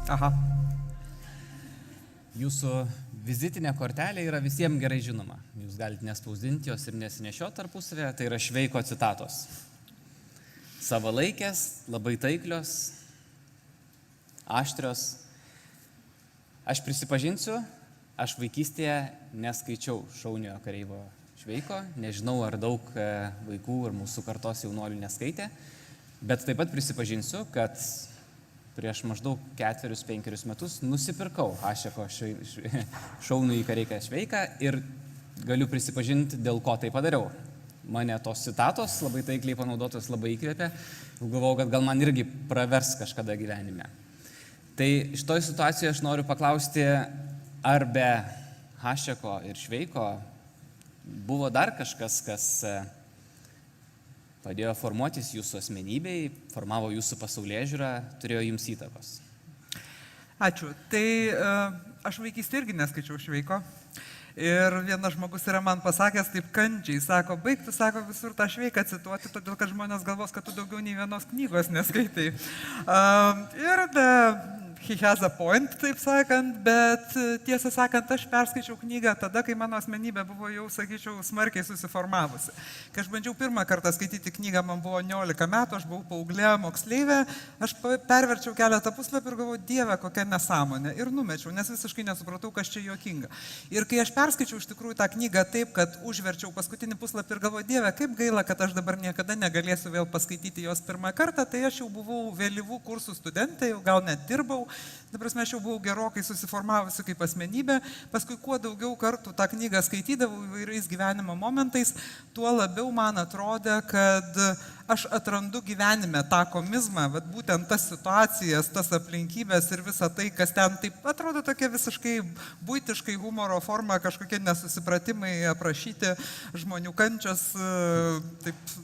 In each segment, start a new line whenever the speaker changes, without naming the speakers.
Aha.
Jūsų vizitinė kortelė yra visiems gerai žinoma. Jūs galite nespausdinti jos ir nesinešioti tarpusavėje. Tai yra Šveiko citatos. Savalaikės, labai taiklios, aštrios. Aš prisipažinsiu, aš vaikystėje neskaičiau Šauniojo kareivio Šveiko. Nežinau, ar daug vaikų ir mūsų kartos jaunuolių neskaitė. Bet taip pat prisipažinsiu, kad prieš maždaug 4-5 metus nusipirkau Hašeko Šaunųjį kareiką Šveiką ir galiu prisipažinti, dėl ko tai padariau. Mane tos citatos labai taikliai panaudotos labai įkvėpė ir galvojau, kad gal man irgi pravers kažkada gyvenime. Tai šitoj situacijoje aš noriu paklausti, ar be Hašeko ir Šveiko buvo dar kažkas, kas padėjo formuotis jūsų asmenybei, formavo jūsų pasaulėžiūrą, turėjo jums įtakos?
Ačiū. Tai aš vaikystėje irgi neskaičiau Šveiko. Ir vienas žmogus yra man pasakęs taip kandžiai, sako, baigtų, sako, visur tą Šveiką cituoti, todėl kad žmonės galvos, kad tu daugiau nei vienos knygos neskaitai. Ir he has a point, taip sakant, bet tiesą sakant, aš perskaičiau knygą tada, kai mano asmenybė buvo jau, sakyčiau, smarkiai susiformavusi. Kai aš bandžiau pirmą kartą skaityti knygą, man buvo 19 metų, aš buvau paauglė, moksleivė, aš perverčiau keletą puslapių ir galvojau, Dieve, kokia nesąmonė. Ir numečiau, nes visiškai nesupratau, kas čia juokinga. Ir kai aš perskaičiau iš tikrųjų tą knygą taip, kad užverčiau paskutinį puslapį ir galvojau, Dieve, kaip gaila, kad aš dabar niekada negalėsiu vėl paskaityti jos pirmą kartą, tai aš jau buvau vėlyvų kursų studentė, jau gal net dirbau. Dabar aš jau buvau gerokai susiformavusi kaip asmenybė, paskui kuo daugiau kartų tą knygą skaitydavau įvairiais gyvenimo momentais, tuo labiau man atrodė, kad aš atrandu gyvenime tą komizmą, bet būtent tas situacijas, tas aplinkybės ir visa tai, kas ten taip atrodo tokia visiškai buitiškai humoro forma, kažkokie nesusipratimai aprašyti, žmonių kančios, taip,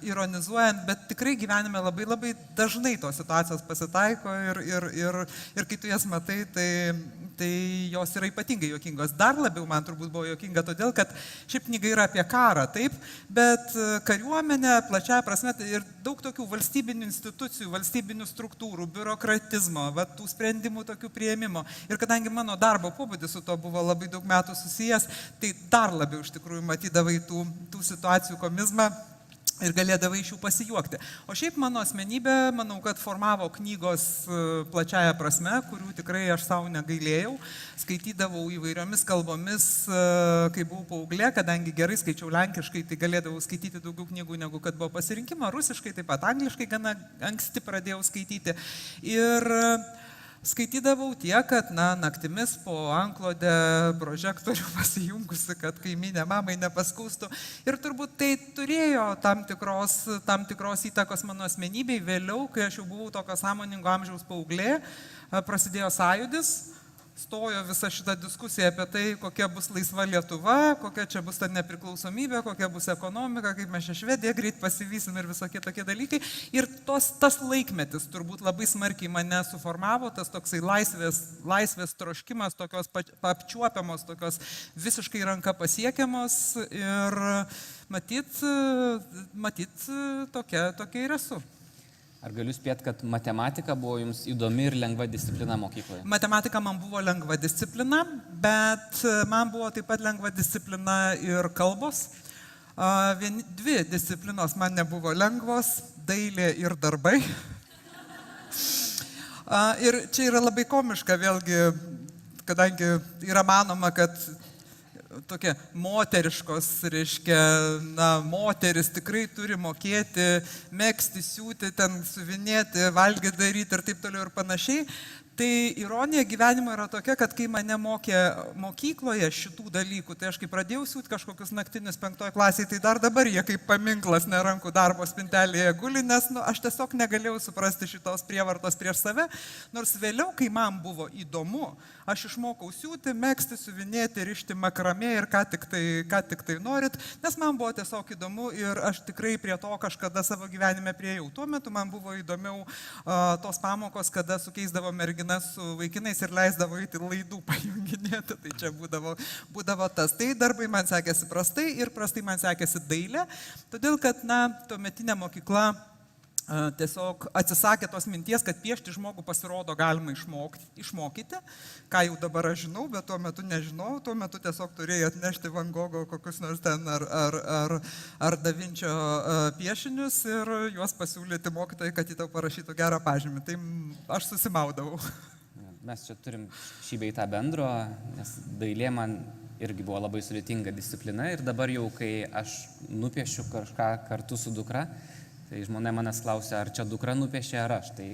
ironizuojant, bet tikrai gyvenime labai labai dažnai tos situacijos pasitaiko ir kai tu jas matai, tai jos yra ypatingai juokingos. Dar labiau man turbūt buvo juokinga todėl, kad šiaip knyga yra apie karą, taip, bet kariuomenė, plačiaja prasme, ir daug tokių valstybinių institucijų, valstybinių struktūrų, biurokratizmo, tų sprendimų tokių priėmimo. Ir kadangi mano darbo pobūdis su to buvo labai daug metų susijęs, tai dar labiau iš tikrųjų matydavai tų situacijų komizmą ir galėdavai iš jų pasijuokti. O šiaip mano asmenybė, manau, kad formavo knygos plačiaja prasme, kurių tikrai aš savo negailėjau. Skaitydavau įvairiomis kalbomis, kai buvau paauglė, kadangi gerai skaičiau lenkiškai, tai galėdavau skaityti daugiau knygų, negu kad buvo pasirinkimo. Rusiškai, taip pat angliškai gana anksti pradėjau skaityti. Ir skaitydavau tiek, kad naktimis po antklode prožektorių pasijungusi, kad kaimynė mamai nepaskaustų. Ir turbūt tai turėjo tam tikros įtakos mano asmenybei. Vėliau, kai aš jau buvau tokio sąmoningo amžiaus paauglė, prasidėjo sąjūdis. Stojo visa šita diskusija apie tai, kokia bus laisva Lietuva, kokia čia bus ta nepriklausomybė, kokia bus ekonomika, kaip mes čia Švediją greit pasivysim ir visokie tokie dalykai. Ir tas laikmetis turbūt labai smarkiai mane suformavo, tas toksai laisvės troškimas, tokios apčiuopiamos, tokios visiškai ranka pasiekiamos ir matyt tokia ir esu.
Ar galiu spėti, kad matematika buvo jums įdomi ir lengva disciplina mokykloje?
Matematika man buvo lengva disciplina, bet man buvo taip pat lengva disciplina ir kalbos. Dvi disciplinos man nebuvo lengvos - dailė ir darbai. Ir čia yra labai komiška vėlgi, kadangi yra manoma, kad tokie moteriškos, reiškia, moteris tikrai turi mokėti megzti, siūti, ten suvinėti, valgyti, daryti ir taip toliau ir panašiai. Tai ironija gyvenimo yra tokia, kad kai mane mokė mokykloje šitų dalykų, tai aš kai pradėjau siūti kažkokius naktinius 5 klasėje, tai dar dabar jie kaip paminklas nerankų darbo spintelėje guli, nes aš tiesiog negalėjau suprasti šitos prievartos prieš save, nors vėliau, kai man buvo įdomu, aš išmokau siūti, megzti, suvinėti, rišti makramė ir ką tik tai norit, nes man buvo tiesiog įdomu ir aš tikrai prie to kažkada savo gyvenime priejau. Tuo metu man buvo įdomiau tos pamokos, kada sukeisdavo merginas su vaikinais ir leisdavo eiti laidų pajunginėti, tai čia būdavo tas. Tai darbai man sekėsi prastai ir prastai man sekėsi dailė, todėl kad, tuometinė mokykla tiesiog atsisakė tos minties, kad piešti žmogų pasirodo galima išmokyti, ką jau dabar aš žinau, bet tuo metu nežinau, tuo metu tiesiog turėjai atnešti Van Gogo kokius nors ten ar Da Vinčio piešinius ir juos pasiūlyti mokytojai, kad jį tau parašytų gerą pažymį. Tai aš susimaudavau.
Mes čia turim šį bei tą bendro, nes dailė man irgi buvo labai sudėtinga disciplina ir dabar jau, kai aš nupiešiu kažką kartu su dukra, tai žmona manęs klausia, ar čia dukra nupiešė ar aš. Tai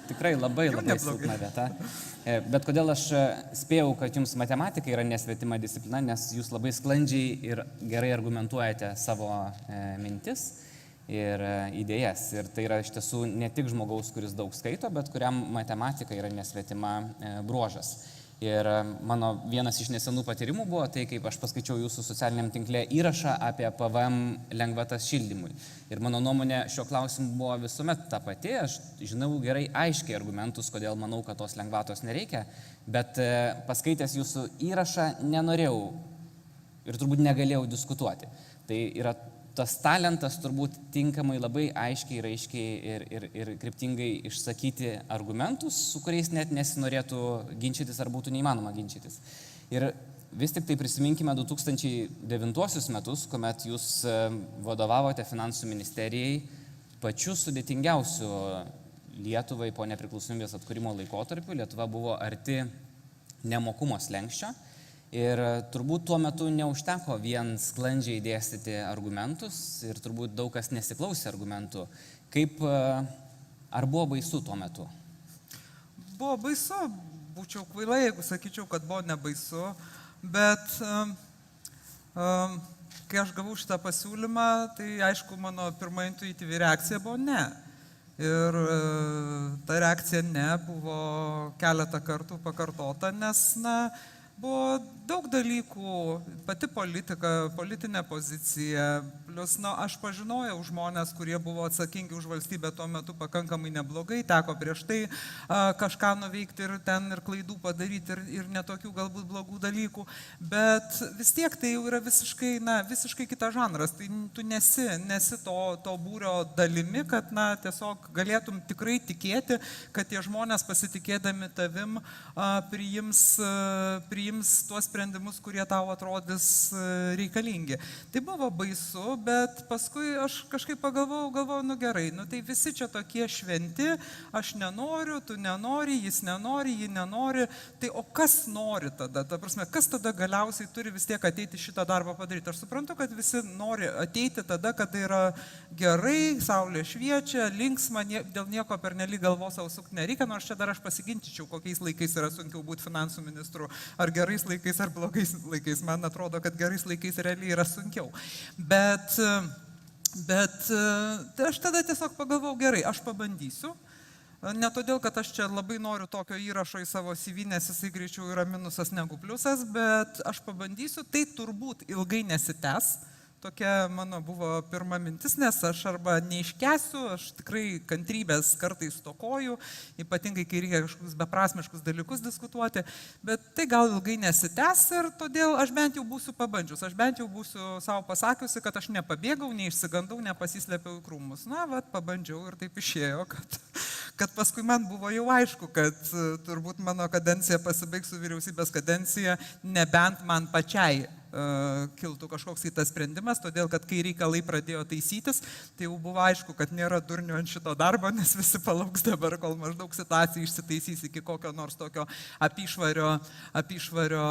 tikrai labai silpna vieta. Bet kodėl aš spėjau, kad jums matematika yra nesvetima disciplina, nes jūs labai sklandžiai ir gerai argumentuojate savo mintis ir idėjas. Ir tai yra iš tiesų ne tik žmogaus, kuris daug skaito, bet kuriam matematika yra nesvetima bruožas. Ir mano vienas iš nesenų patyrimų buvo tai, kaip aš paskaičiau jūsų socialiniam tinkle įrašą apie PVM lengvatas šildymui. Ir mano nuomonė šio klausimu buvo visuomet ta pati. Aš žinau gerai aiškiai argumentus, kodėl manau, kad tos lengvatos nereikia, bet paskaitęs jūsų įrašą nenorėjau ir turbūt negalėjau diskutuoti. Tai yra tas talentas turbūt tinkamai labai aiškiai, raiškiai ir kryptingai išsakyti argumentus, su kuriais net nesinorėtų ginčytis ar būtų neįmanoma ginčytis. Ir vis tik tai prisiminkime 2009 metus, kuomet jūs vadovavote finansų ministerijai pačiu sudėtingiausiu Lietuvai po nepriklausomybės atkūrimo laikotarpiu. Lietuva buvo arti nemokumo slenksčio. Ir turbūt tuo metu neužteko vien sklandžiai dėstyti argumentus ir turbūt daug kas nesiklausė argumentų. Ar buvo baisu tuo metu?
Buvo baisu, būčiau kvaila, jeigu sakyčiau, kad buvo nebaisu, bet kai aš gavau šitą pasiūlymą, tai aišku, mano pirma intuityvi reakcija buvo ne. Ir ta reakcija ne buvo keletą kartų pakartota, nes, buvo daug dalykų, pati politika, politinė pozicija, plus, aš pažinojau žmonės, kurie buvo atsakingi už valstybę tuo metu pakankamai neblogai, teko prieš tai kažką nuveikti ir ten ir klaidų padaryti ir netokių galbūt blogų dalykų, bet vis tiek tai jau yra visiškai kitas žanras, tai tu nesi to būrio dalimi, kad tiesiog galėtum tikrai tikėti, kad tie žmonės pasitikėdami tavim priims tuos sprendimus, kurie tau atrodys reikalingi. Tai buvo baisu, bet paskui aš kažkaip pagalvojau, gerai, tai visi čia tokie šventi, aš nenoriu, tu nenori, jis nenori, ji nenori, tai o kas nori tada? Ta prasme, kas tada galiausiai turi vis tiek ateiti šitą darbą padaryti? Aš suprantu, kad visi nori ateiti tada, kada yra gerai, saulė šviečia, linksma, dėl nieko pernelyg galvos savo sukti nereikia, nors čia dar aš pasiginčyčiau, kokiais laikais yra sunkiau būti finansų ministru, ar gerais laikais, ar blogais laikais. Man atrodo, kad gerais laikais realiai yra sunkiau. Bet aš tada tiesiog pagalvojau, gerai, aš pabandysiu. Ne todėl, kad aš čia labai noriu tokio įrašo į savo CV, nes jisai greičiau yra minusas negu pliusas, bet aš pabandysiu, tai turbūt ilgai nesitęs. Tokia mano buvo pirma mintis, nes aš arba neiškęsiu, aš tikrai kantrybės kartais stokoju, ypatingai kai reikia kažkokius beprasmiškus dalykus diskutuoti, bet tai gal ilgai nesitęs ir todėl aš bent jau būsiu pabandžius, aš bent jau būsiu savo pasakiusi, kad aš nepabėgau, neišsigandau, nepasislėpiau į krūmus. Pabandžiau ir taip išėjo, kad paskui man buvo jau aišku, kad turbūt mano kadencija pasibaigs su vyriausybės kadencija, nebent man pačiai kiltų kažkoks kitas sprendimas, todėl kad kai reikalai pradėjo taisytis, tai jau buvo aišku, kad nėra durnių ant šito darbo, nes visi palauks dabar, kol maždaug situacija išsitaisys iki kokio nors tokio apyšvario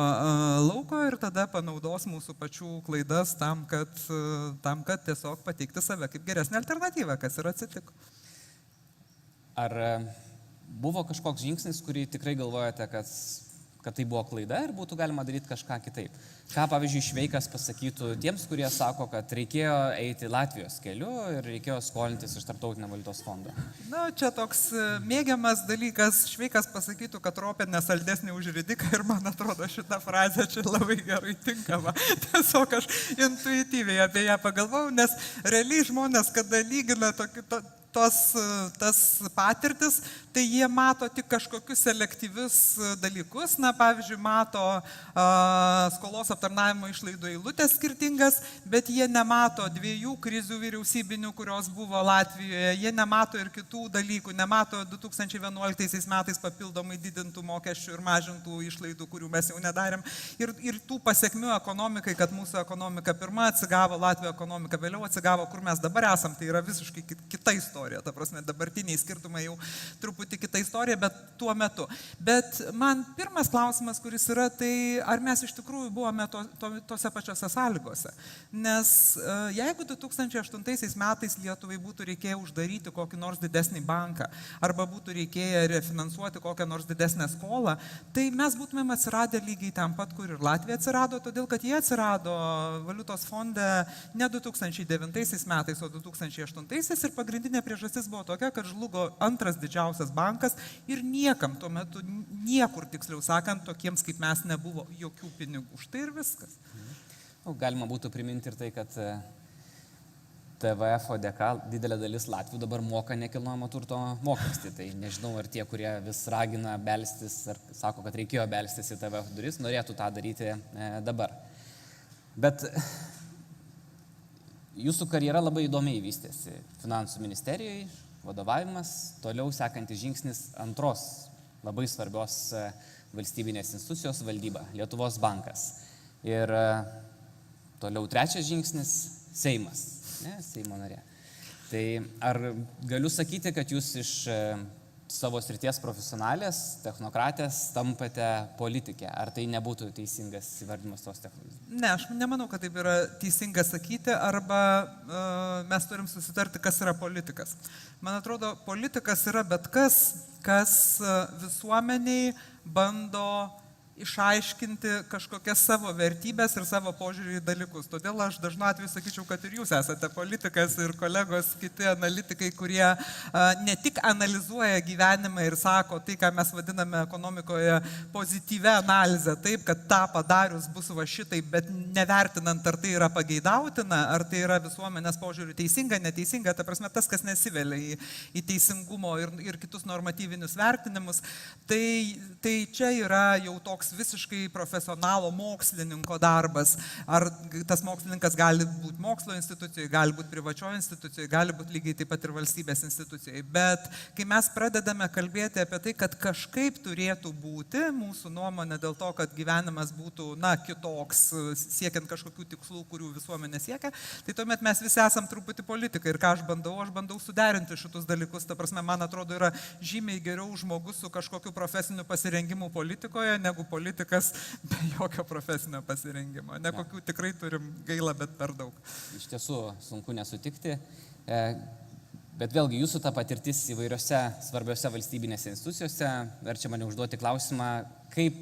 lauko ir tada panaudos mūsų pačių klaidas tam, kad tiesiog pateikti save kaip geresnė alternatyva, kas ir atsitiko.
Ar buvo kažkoks žingsnis, kurį tikrai galvojate, kad tai buvo klaida ir būtų galima daryti kažką kitaip? Ką, pavyzdžiui, Šveikas pasakytų tiems, kurie sako, kad reikėjo eiti Latvijos keliu ir reikėjo skolintis iš Tarptautinio valiutos fondo?
Čia toks mėgiamas dalykas. Šveikas pasakytų, kad ropė nesaldesnė už ridiką ir man atrodo šitą frazę čia labai gerai tinkama. Tiesiog aš intuityviai apie ją pagalvojau, nes realiai žmonės, kada lygina tas patirtis, tai jie mato tik kažkokius selektyvius dalykus. Na, pavyzdžiui, mato skolos aptarnavimo išlaidų eilutės skirtingas, bet jie nemato 2 krizių vyriausybinių, kurios buvo Latvijoje, jie nemato ir kitų dalykų, nemato 2011 metais papildomai didintų mokesčių ir mažintų išlaidų, kurių mes jau nedarėm. Ir tų pasiekmių ekonomikai, kad mūsų ekonomika pirma atsigavo, Latvijos ekonomika vėliau atsigavo, kur mes dabar esam, tai yra visiškai kita istorija. Ta prasme, dabartiniai skirtumai jau truputį kita istorija, bet tuo metu. Bet man pirmas klausimas, kuris yra, tai ar mes iš tikrųjų buvome tose pačiose sąlygose. Nes jeigu 2008 metais Lietuvai būtų reikėję uždaryti kokį nors didesnį banką, arba būtų reikėję refinansuoti kokią nors didesnę skolą, tai mes būtumėm atsiradę lygiai ten pat, kur ir Latvija atsirado, todėl kad jie atsirado valiutos fonde ne 2009 metais, o 2008 ir pagrindinė priežastis buvo tokia, kad žlugo antras didžiausias bankas ir niekam tuo metu, niekur tiksliau sakant, tokiems kaip mes nebuvo jokių pinigų. Štai ir viskas.
Galima būtų priminti ir tai, kad TVF dėka didelė dalis Latvių dabar moka nekilnojamo turto mokestį. Tai nežinau, ar tie, kurie vis ragina belstis, ar sako, kad reikėjo belstis į TVF duris, norėtų tą daryti dabar. Bet jūsų karjera labai įdomiai vystėsi finansų ministerijoje, vadovavimas, toliau sekantis žingsnis antros labai svarbios valstybinės institucijos valdyba, Lietuvos bankas. Ir toliau trečias žingsnis Seimas. Seimo narė. Tai ar galiu sakyti, kad jūs iš savo srities profesionalės, technokratės tampate politikė? Ar tai nebūtų teisingas įvardymas tos technologijos?
Ne, aš nemanau, kad taip yra teisinga sakyti, arba mes turim susitarti, kas yra politikas. Man atrodo, politikas yra bet kas visuomeniai bando išaiškinti kažkokias savo vertybės ir savo požiūrį į dalykus. Todėl aš dažnu atveju sakyčiau, kad ir jūs esate politikas ir kolegos, kiti analitikai, kurie ne tik analizuoja gyvenimą ir sako tai, ką mes vadiname ekonomikoje pozityvę analizę, taip, kad tą padarius bus va šitai, bet nevertinant, ar tai yra pageidautina, ar tai yra visuomenės požiūrį teisinga, neteisinga, ta prasme, tas, kas nesivelia į teisingumo ir kitus normatyvinius vertinimus, tai čia yra jau toks visiškai profesionalo mokslininko darbas. Ar tas mokslininkas gali būti mokslo institucijoje, gali būti privačioje institucijoje, gali būti lygiai taip pat ir valstybės institucijoje. Bet kai mes pradedame kalbėti apie tai, kad kažkaip turėtų būti mūsų nuomonė dėl to, kad gyvenimas būtų, kitoks, siekiant kažkokių tikslų, kurių visuomenė siekia, tai tuomet mes visi esam truputį politikai. Ir ką aš bandau suderinti šitus dalykus. Ta prasme, man atrodo, yra žymiai geriau žmogus su kažkokiu profesiniu pasirengimu politikoje, negu politikas be jokio profesinio pasirengimo. Nekokių tikrai turim gaila, bet per daug.
Iš tiesų, sunku nesutikti. Bet vėlgi, jūsų ta patirtis įvairiose svarbiose valstybinėse institucijose verčia mane užduoti klausimą, kaip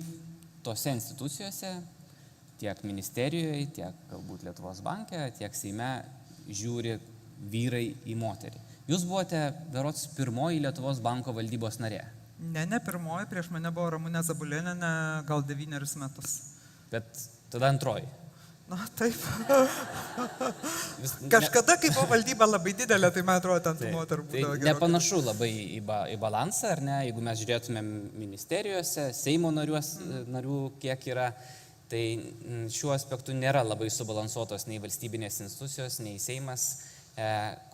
tose institucijose, tiek ministerijoje, tiek galbūt Lietuvos banke, tiek Seime žiūri vyrai į moterį. Jūs buvote berods pirmoji Lietuvos banko valdybos narė.
Ne pirmoji, prieš mane buvo Ramunė Zabulėnienė, gal 9 metus.
Bet tada antroji.
Na, taip. Kažkada, kai buvo valdyba labai didelė, tai man atrodo, ten tų moterų būdavo gerokai.
Nepanašu labai į balansą, ar ne? Jeigu mes žiūrėtumėm ministerijose, Seimo narių kiek yra, tai šiuo aspektu nėra labai subalansuotos nei valstybinės institucijos, nei Seimas.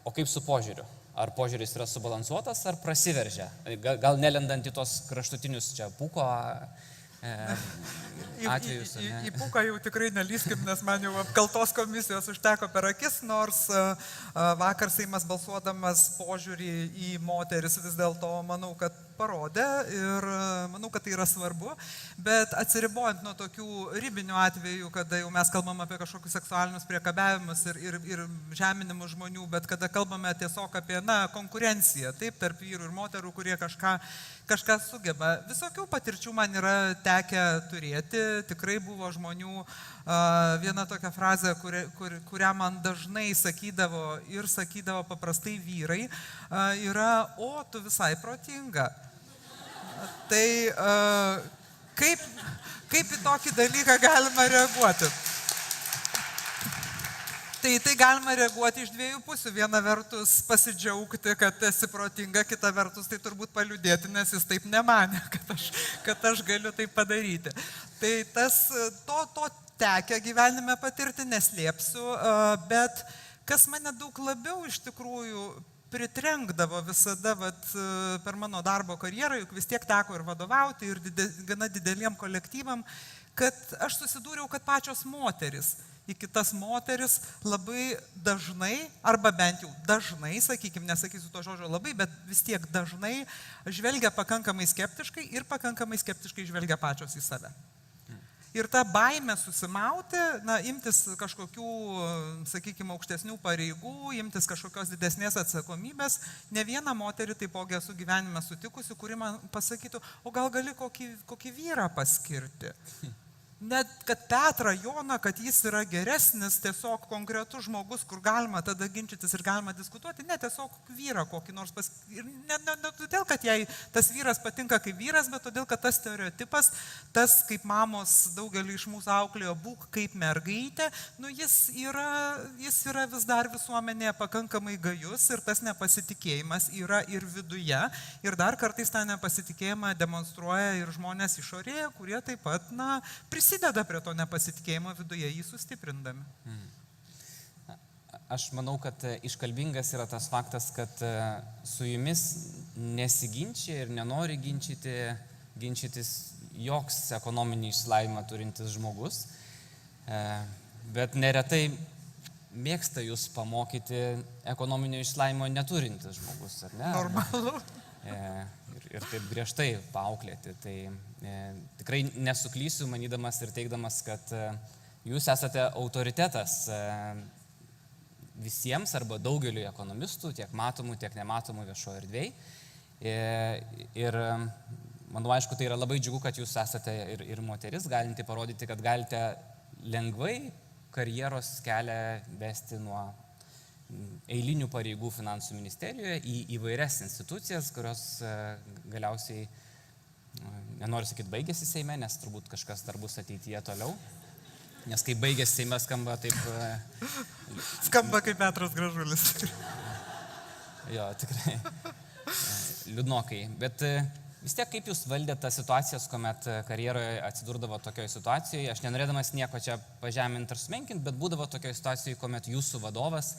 O kaip su požiūriu? Ar požiūris yra subalansuotas, ar prasiveržia? Gal nelendant į tos kraštutinius čia Pūko atvejus?
Į Pūką jau tikrai nelyskim, nes man jau apkaltos komisijos užteko per akis, nors vakar Seimas balsuodamas požiūrį į moteris vis dėlto manau, kad parodė ir manau, kad tai yra svarbu, bet atsiribojant nuo tokių ribinių atvejų, kada jau mes kalbam apie kažkokius seksualinius priekabiavimus ir žeminimus žmonių, bet kada kalbame tiesiog apie konkurenciją, taip, tarp vyrų ir moterų, kurie kažką sugeba. Visokių patirčių man yra tekę turėti, tikrai buvo žmonių, viena tokia frazė, kurią man dažnai sakydavo paprastai vyrai, yra, o tu visai protinga. Tai kaip į tokį dalyką galima reaguoti? Tai galima reaguoti iš dviejų pusių. Viena vertus pasidžiaugti, kad esi protinga, kita vertus tai turbūt paliūdėti, nes jis taip nemanė, kad aš galiu tai padaryti. Tai to tekę gyvenime patirti, neslėpsiu, bet kas mane daug labiau iš tikrųjų pritrenkdavo visada per mano darbo karjerą, juk vis tiek teko ir vadovauti, ir gana dideliem kolektyvam, kad aš susidūriau, kad pačios moteris į kitas moteris labai dažnai, arba bent jau dažnai, sakykime, nesakysiu to žodžio labai, bet vis tiek dažnai žvelgia pakankamai skeptiškai ir pakankamai skeptiškai žvelgia pačios į save. Ir ta baimė susimauti, imtis kažkokių, sakykime, aukštesnių pareigų, imtis kažkokios didesnės atsakomybės, ne vieną moterį taipogi esu gyvenime sutikusi, kuri man pasakytų, o gal gali kokį vyrą paskirti. Net kad Petrą, Joną, kad jis yra geresnis, tiesiog konkretus žmogus, kur galima tada ginčytis ir galima diskutuoti, ne tiesiog vyrą kokį nors ir ne todėl, kad jai tas vyras patinka kaip vyras, bet todėl, kad tas stereotipas, tas kaip mamos daugelį iš mūsų auklėjo būk kaip mergaitė, jis yra vis dar visuomenėje pakankamai gajus ir tas nepasitikėjimas yra ir viduje ir dar kartais tą nepasitikėjimą demonstruoja ir žmonės išorėje, kurie taip pat, prisideda prie to nepasitikėjimo viduje, jį sustiprindami.
Aš manau, kad iškalbingas yra tas faktas, kad su jumis nesiginčia ir nenori ginčytis joks ekonominį išsilavinimą turintis žmogus, bet neretai mėgsta jūs pamokyti ekonominio išsilavinimo neturintis žmogus, ar ne?
Normalu.
Ir taip griežtai paauklėti. Tai tikrai nesuklysiu, manydamas ir teigdamas, kad jūs esate autoritetas visiems arba daugeliu ekonomistų, tiek matomų, tiek nematomų viešoje erdvėje. Ir manau, aišku, tai yra labai džiugu, kad jūs esate ir moteris, galinti parodyti, kad galite lengvai karjeros kelią vesti nuo eilinių pareigų finansų ministerijoje į įvairias institucijas, kurios galiausiai, nenoriu sakyti, baigėsi Seime, nes turbūt kažkas dar bus ateityje toliau. Nes kai baigėsi Seime, skamba taip...
Skamba kaip Petras Gražulis.
Jo, tikrai. Liūdnokai. Bet vis tiek kaip jūs valdėte tas situacijas, kuomet karjeroje atsidurdavo tokioje situacijoje, aš nenorėdamas nieko čia pažeminti ar sumenkinti, bet būdavo tokioje situacijoje, kuomet jūsų vadovas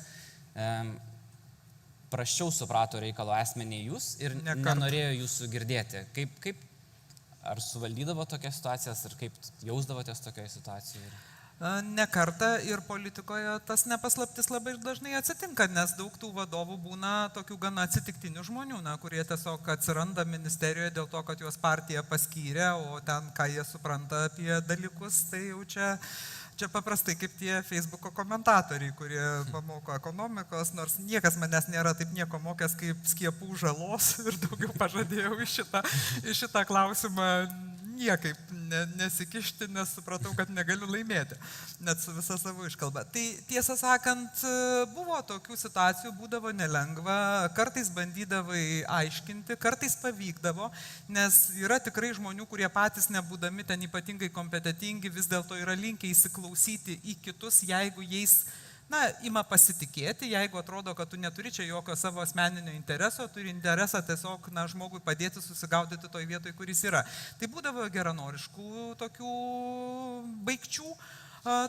prasčiau suprato reikalo esmenį jūs ir nenorėjo jūsų girdėti. Ar suvaldydavo tokias situacijas ir kaip jausdavotės tokioje situacijoje?
Ne kartą ir politikoje tas nepaslaptis labai dažnai atsitinka, nes daug tų vadovų būna tokių gana atsitiktinių žmonių, kurie tiesiog atsiranda ministerijoje dėl to, kad juos partija paskyrė, o ten, ką jie supranta apie dalykus, tai jau čia paprastai kaip tie Facebooko komentatoriai, kurie pamoko ekonomikos, nors niekas manęs nėra taip nieko mokęs kaip skiepų žalos ir daugiau pažadėjau į šitą klausimą niekaip nesikišti, nes supratau, kad negaliu laimėti, net su visa savo iškalba. Tai tiesą sakant, buvo tokių situacijų, būdavo nelengva, kartais bandydavai aiškinti, kartais pavykdavo, nes yra tikrai žmonių, kurie patys nebūdami ten ypatingai kompetentingi, vis dėlto yra linkę įsiklausyti į kitus, jeigu jais ima pasitikėti, jeigu atrodo, kad tu neturi čia jokio savo asmeninio intereso, turi interesą tiesiog žmogui padėti susigaudyti toj vietoj, kuris yra. Tai būdavo geranoriškų tokių baigčių,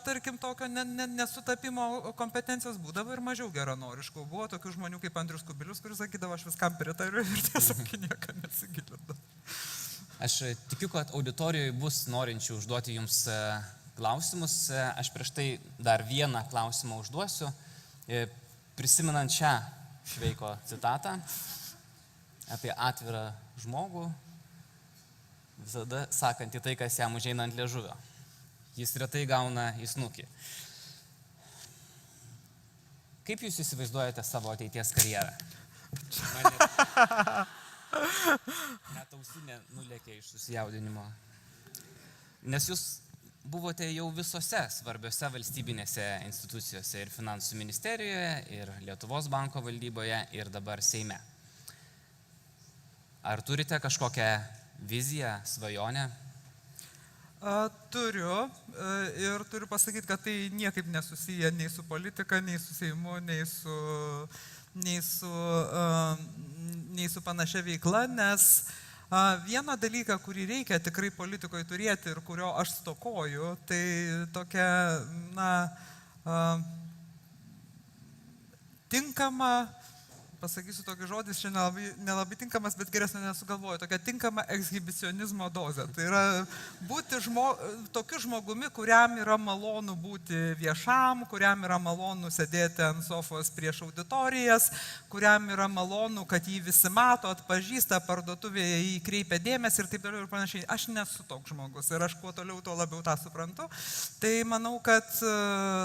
tarkim, tokio nesutapimo kompetencijos, būdavo ir mažiau geranoriškų. Buvo tokių žmonių kaip Andrius Kubilius, kuris sakydavo, aš viskam pritariu ir tiesiog nieką nesigilindavo.
Aš tikiu, kad auditorijoje bus norinčių užduoti jums klausimus. Aš prieš tai dar vieną klausimą užduosiu. Prisimenant šią Šveiko citatą apie atvirą žmogų, visada sakant į tai, kas jam užeina ant liežuvio. Jis retai gauna į snukį. Kaip jūs įsivaizduojate savo ateities karjerą? Net ausinė nulėkė iš susijaudinimo. Nes jūs buvote jau visose svarbiose valstybinėse institucijose ir finansų ministerijoje, ir Lietuvos banko valdyboje, ir dabar Seime. Ar turite kažkokią viziją, svajonę?
Turiu ir turiu pasakyti, kad tai niekaip nesusiję nei su politika, nei su Seimu, nei su panašia veikla, nes vieną dalyką, kurį reikia tikrai politikoje turėti ir kurio aš stokoju, tai tokia, tinkama, pasakysiu tokį žodį, čia nelabai tinkamas, bet geresnio nesugalvoju, tokia tinkama ekshibicionizmo dozė. Tai yra būti tokiu žmogumi, kuriam yra malonu būti viešam, kuriam yra malonu sėdėti ant sofos prieš auditorijas, kuriam yra malonu, kad jį visi mato, atpažįsta, parduotuvėje jį kreipia dėmesį ir taip toliau ir panašiai. Aš nesu toks žmogus ir aš kuo toliau, tuo labiau tą suprantu. Tai manau, kad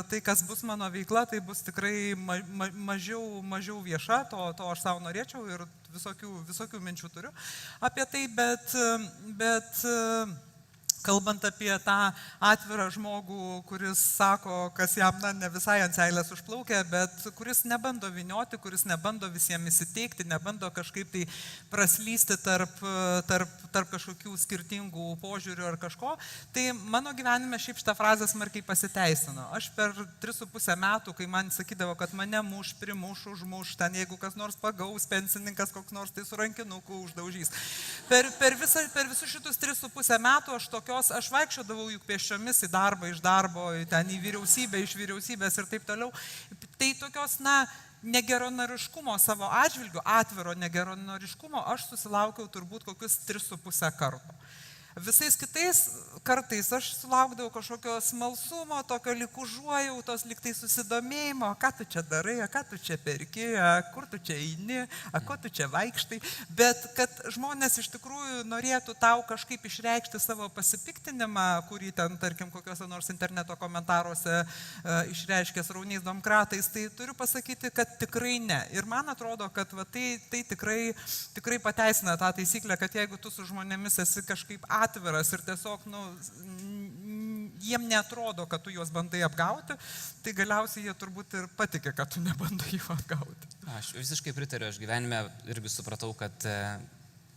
tai, kas bus mano veikla, tai bus tikrai mažiau vieša, to aš savo norėčiau ir visokių minčių turiu apie tai, bet kalbant apie tą atvirą žmogų, kuris sako, kas jam ne visai ant seilės užplaukia, bet kuris nebando vinioti, kuris nebando visiems įsiteikti, nebando kažkaip tai praslysti tarp kažkokių skirtingų požiūrių ar kažko, tai mano gyvenime šiaip šitą frazę smarkiai pasiteisino. Aš per 3,5 metų, kai man sakydavo, kad mane muš, primuš, užmuš, ten jeigu kas nors pagaus, pensininkas koks nors tai su rankinuku uždaužys. Per visus šitus 3,5 metų aš vaikščiodavau juk pėsčiomis į darbą, iš darbo, ten į vyriausybę, iš vyriausybės ir taip toliau. Tai tokios, negeronoriškumo savo atžvilgiu, atviro negeronoriškumo aš susilaukiau turbūt kokius 3,5 karto. Visais kitais kartais aš sulaukdavau kažkokio smalsumo, tokio lyg užuojautos, lyg tai susidomėjimo, ką tu čia darai, ką tu čia perki, kur tu čia eini, ko tu čia vaikštai. Bet kad žmonės iš tikrųjų norėtų tau kažkaip išreikšti savo pasipiktinimą, kurį ten, tarkim, kokiuose nors interneto komentaruose išreiškęs rauniais domkratais, tai turiu pasakyti, kad tikrai ne. Ir man atrodo, kad tai tikrai pateisina tą taisyklę, kad jeigu tu su žmonėmis esi kažkaip atviras ir tiesiog, jiem neatrodo, kad tu juos bandai apgauti, tai galiausiai jie turbūt ir patikė, kad tu nebandai jų apgauti.
Aš visiškai pritariu, aš gyvenime irgi supratau, kad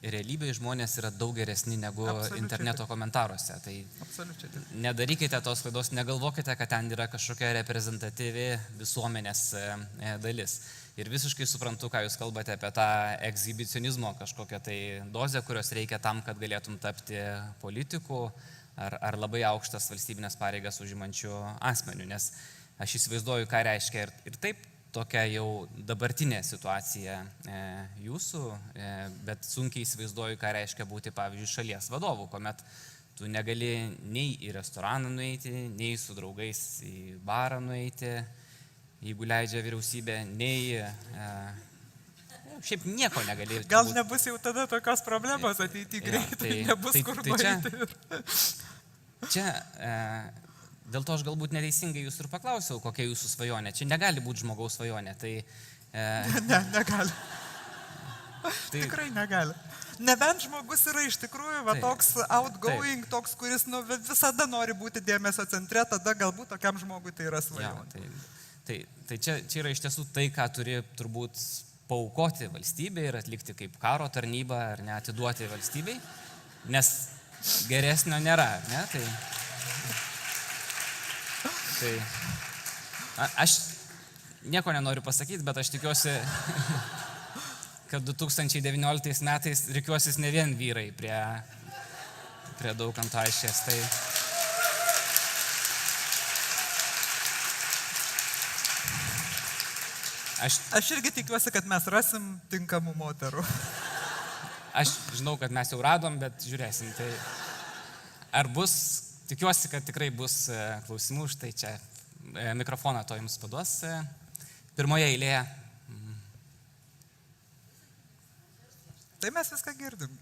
realybėje žmonės yra daug geresni negu interneto komentaruose. Tai nedarykite tos klaidos, negalvokite, kad ten yra kažkokia reprezentatyvi visuomenės dalis. Ir visiškai suprantu, ką jūs kalbate apie tą ekshibicionizmo kažkokią tai dozę, kurios reikia tam, kad galėtum tapti politiku ar labai aukštas valstybinės pareigas užimančių asmenių. Nes aš įsivaizduoju, ką reiškia ir taip tokia jau dabartinė situacija jūsų, bet sunkiai įsivaizduoju, ką reiškia būti, pavyzdžiui, šalies vadovu, kuomet tu negali nei į restoraną nueiti, nei su draugais į barą nueiti, jeigu leidžia vyriausybė, nei šiaip nieko negali.
Gal nebus jau tada tokios problemos ateity greitai, nebus kur nueiti.
Čia dėl to aš galbūt neteisingai jūs ir paklausiau, kokia jūsų svajonė. Čia negali būti žmogaus svajonė.
Ne, negali. Tikrai negali. Nebent žmogus yra iš tikrųjų toks outgoing, toks, kuris visada nori būti dėmesio centre, tada galbūt tokiam žmogui tai yra svajonė.
Tai čia yra iš tiesų tai, ką turi turbūt paaukoti valstybei ir atlikti kaip karo tarnybą ar neatiduoti valstybei, nes geresnio nėra, ne? Tai aš nieko nenoriu pasakyti, bet aš tikiuosi, kad 2019 metais rikiuosis ne vien vyrai prie Daukanto aikštės.
Aš irgi tikiuosi, kad mes rasim tinkamų moterų.
Aš žinau, kad mes jau radom, bet žiūrėsim. Tai ar bus, tikiuosi, kad tikrai bus klausimų, štai čia mikrofoną to jums paduos pirmoje eilėje.
Tai mes viską girdim.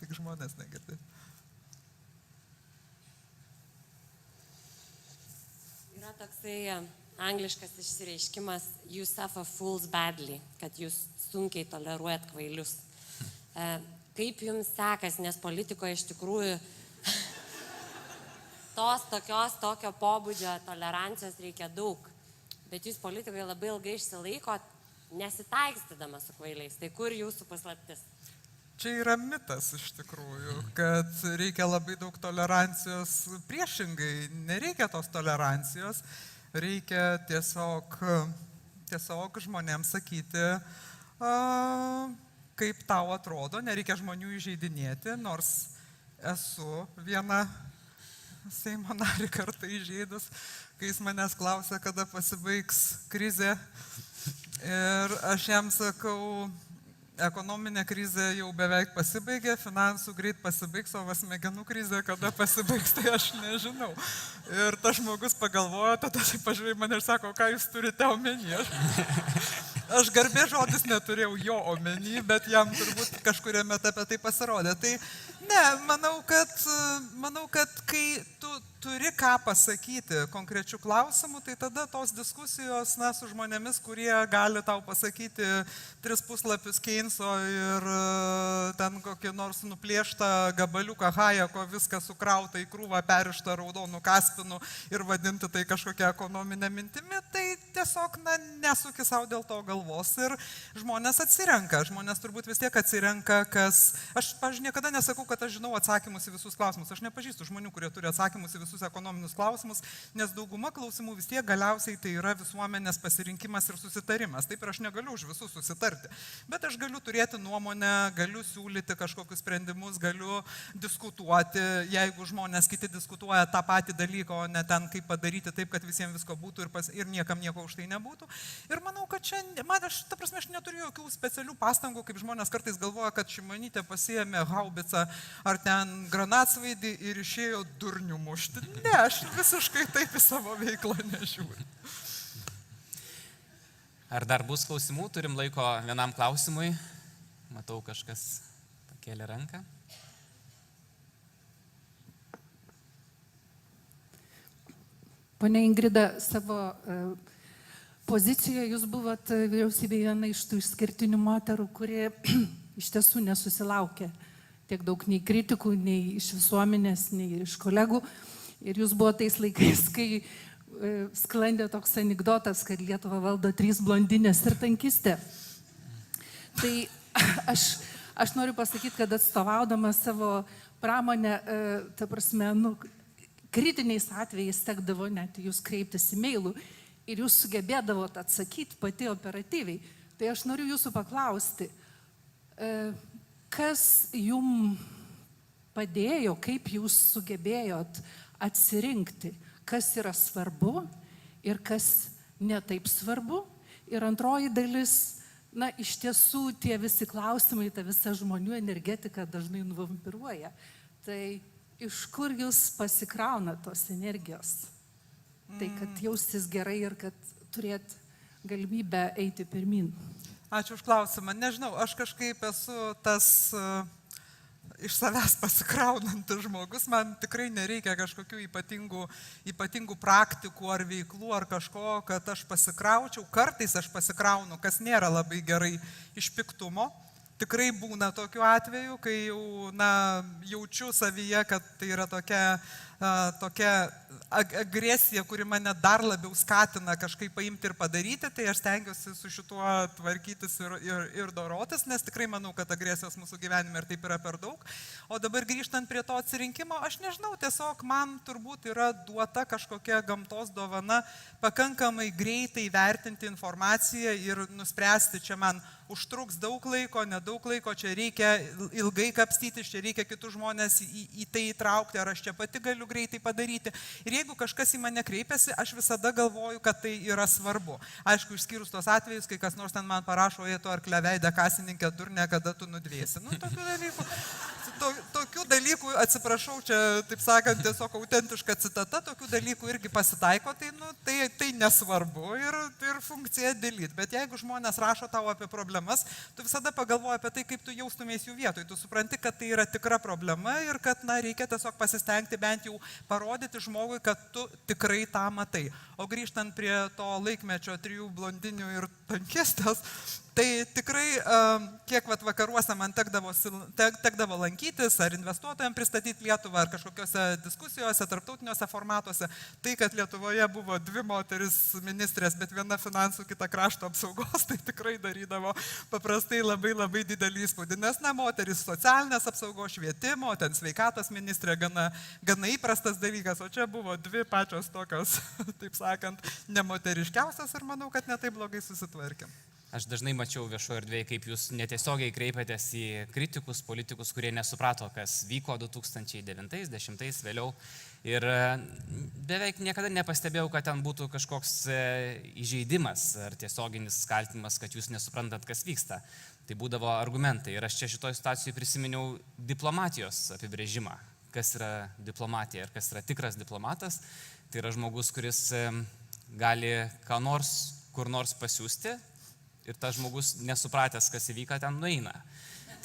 Tik žmonės negirdi.
Yra toksai angliškas išsireiškimas you suffer fools badly, kad jūs sunkiai toleruojat kvailius. Kaip jums sekas, nes politikoje iš tikrųjų tokio pobūdžio tolerancijos reikia daug, bet jūs politikoje labai ilgai išsilaikot nesitaikstydama su kvailiais. Tai kur jūsų paslaptis?
Čia yra mitas iš tikrųjų, kad reikia labai daug tolerancijos. Priešingai, nereikia tos tolerancijos, reikia tiesiog žmonėms sakyti, kaip tau atrodo, nereikia žmonių įžeidinėti, nors esu vieną Seimo narį kartą įžeidus, kai jis manęs klausia, kada pasibaigs krizė. Ir aš jam sakau, ekonominė krizė jau beveik pasibaigė, finansų greit pasibaigs, o smegenų krizė kada pasibaigs, tai aš nežinau. Ir tas žmogus pagalvojo, tada tai pažiūrėjo mane ir sako, ką jūs turite omeny. Aš garbės žodis neturėjau jo omeny, bet jam turbūt kažkuriame etape tai pasirodė. Tai ne, manau, kad kai tu turi ką pasakyti konkrečių klausimų, tai tada tos diskusijos su žmonėmis, kurie gali tau pasakyti 3 puslapius Keinso ir ten kokį nors nuplėštą gabaliuką Hayeko, viską sukrauta į krūvą, perištą raudonų kaspinų ir vadinti tai kažkokia ekonominė mintimi, tai tiesiog nesuki savo dėl to galvos ir žmonės atsirenka. Žmonės turbūt vis tiek atsirenka, kas... Aš niekada nesakau, kad aš žinau atsakymus į visus klausimus. Aš nepažįstu žmonių, kurie turi atsakymus į visus ekonominius klausimus, nes dauguma klausimų vis tiek galiausiai tai yra visuomenės pasirinkimas ir susitarimas. Taip ir aš negaliu už visus susitarti. Bet aš galiu turėti nuomonę, galiu siūlyti kažkokius sprendimus, galiu diskutuoti, jeigu žmonės kiti diskutuoja tą patį dalyką, o ne ten kaip padaryti taip, kad visiems visko būtų ir niekam nieko už tai nebūtų. Ir manau, kad čia, aš neturiu jokių specialių pastangų, kaip žmonės kartais galvoja, kad Šimonytė pasiėmė haubicą ar ten granatsvaidį ir išėjo durnių mušti. Ne, aš visiškai taip į savo veiklą nežiūriu.
Ar dar bus klausimų? Turim laiko vienam klausimui. Matau, kažkas pakėlė ranką.
Pone Ingrida, savo pozicijoje jūs buvot vyriausybėje viena iš tų išskirtinių moterų, kurie iš tiesų nesusilaukė tiek daug nei kritikų, nei iš visuomenės, nei iš kolegų. Ir jūs buvo tais laikais, kai sklandė toks anekdotas, kad Lietuvą valdo 3 blondinės ir tankistė. Tai aš noriu pasakyti, kad atstovaudama savo pramonę, ta prasme, kritiniais atvejais tekdavo net jūs kreiptis e-mailų ir jūs sugebėdavot atsakyti pati operatyviai. Tai aš noriu jūsų paklausti, kas jum padėjo, kaip jūs sugebėjot atsirinkti, kas yra svarbu ir kas netaip svarbu. Ir antroji dalis, iš tiesų tie visi klausimai, ta visa žmonių energetika dažnai nuvampiruoja. Tai iš kur jūs pasikrauna tos energijos? Tai kad jaustis gerai ir kad turėt galimybę eiti pirmin.
Ačiū už klausimą. Nežinau, aš kažkaip esu tas iš savęs pasikraunantis žmogus, man tikrai nereikia kažkokių ypatingų praktikų ar veiklų ar kažko, kad aš pasikraučiau. Kartais aš pasikraunu, kas nėra labai gerai, iš piktumo. Tikrai būna tokių atvejų, kai jau jaučiu savyje, kad tai yra tokia agresija, kuri mane dar labiau skatina kažkaip paimti ir padaryti, tai aš stengiuosi su šituo tvarkytis ir dorotis, nes tikrai manau, kad agresijos mūsų gyvenime ir taip yra per daug. O dabar grįžtant prie to atsirinkimo, aš nežinau, tiesiog man turbūt yra duota kažkokia gamtos dovana pakankamai greitai vertinti informaciją ir nuspręsti, čia man užtruks daug laiko, nedaug laiko, čia reikia ilgai kapstytis, čia reikia kitus žmonės į tai įtraukti, ar aš čia pati galiu greitai padaryti. Ir jeigu kažkas į mane kreipiasi, aš visada galvoju, kad tai yra svarbu. Aišku, išskyrus tos atvejus, kai kas nors ten man parašo, tu arkliaveidę kasininkė durnė, kada tu nudvėsi. Tokių dalykų, atsiprašau, čia, taip sakant, tiesiog autentiška citata, tokių dalykų irgi pasitaiko, tai nesvarbu ir funkcija delete. Bet jeigu žmonės rašo tau apie problemas, tu visada pagalvoji apie tai, kaip tu jaustumės jų vietoj. Tu supranti, kad tai yra tikra problema ir kad reikia tiesiog pasistengti bent jau parodyti žmogui, kad tu tikrai tą matai. O grįžtant prie to laikmečio 3 blondinių ir tankistės, Tai tikrai, kiek vat vakaruose man tekdavo lankytis, ar investuotojams pristatyti Lietuvą, ar kažkokiuose diskusijose, tarptautiniuose formatuose, tai, kad Lietuvoje buvo 2 moteris ministrės, bet viena finansų, kita krašto apsaugos, tai tikrai darydavo paprastai labai didelį įspūdį. Nes, na, moteris socialinės apsaugos, švietimo, ten sveikatos ministrė gana įprastas dalykas, o čia buvo 2 pačios tokios, taip sakant, nemoteriškiausias ir manau, kad netai blogai susitvarkėm.
Aš dažnai mačiau viešoje erdvėje, kaip jūs netiesiogiai kreipėtės į kritikus, politikus, kurie nesuprato, kas vyko 2009-2010 vėliau. Ir beveik niekada nepastebėjau, kad ten būtų kažkoks įžeidimas ar tiesioginis kaltinimas, kad jūs nesuprantat, kas vyksta. Tai būdavo argumentai. Ir aš čia šitoje situacijoje prisiminiau diplomatijos apibrėžimą. Kas yra diplomatija ir kas yra tikras diplomatas. Tai yra žmogus, kuris gali ką nors, kur nors pasiųsti ir tas žmogus nesupratęs, kas įvyka, ten nueina.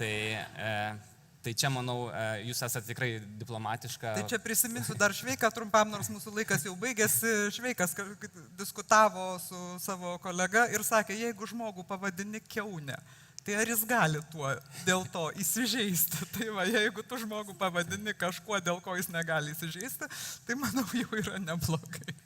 Tai čia, manau, jūs esate tikrai diplomatiška.
Tai čia prisiminsiu dar Šveiką trumpam, nors mūsų laikas jau baigėsi. Šveikas diskutavo su savo kolega ir sakė, jeigu žmogų pavadini kiaunė, tai ar jis gali dėl to įsižeisti? Tai va, jeigu tu žmogų pavadini kažkuo, dėl ko jis negali įsižeisti, tai manau jau yra neblogai.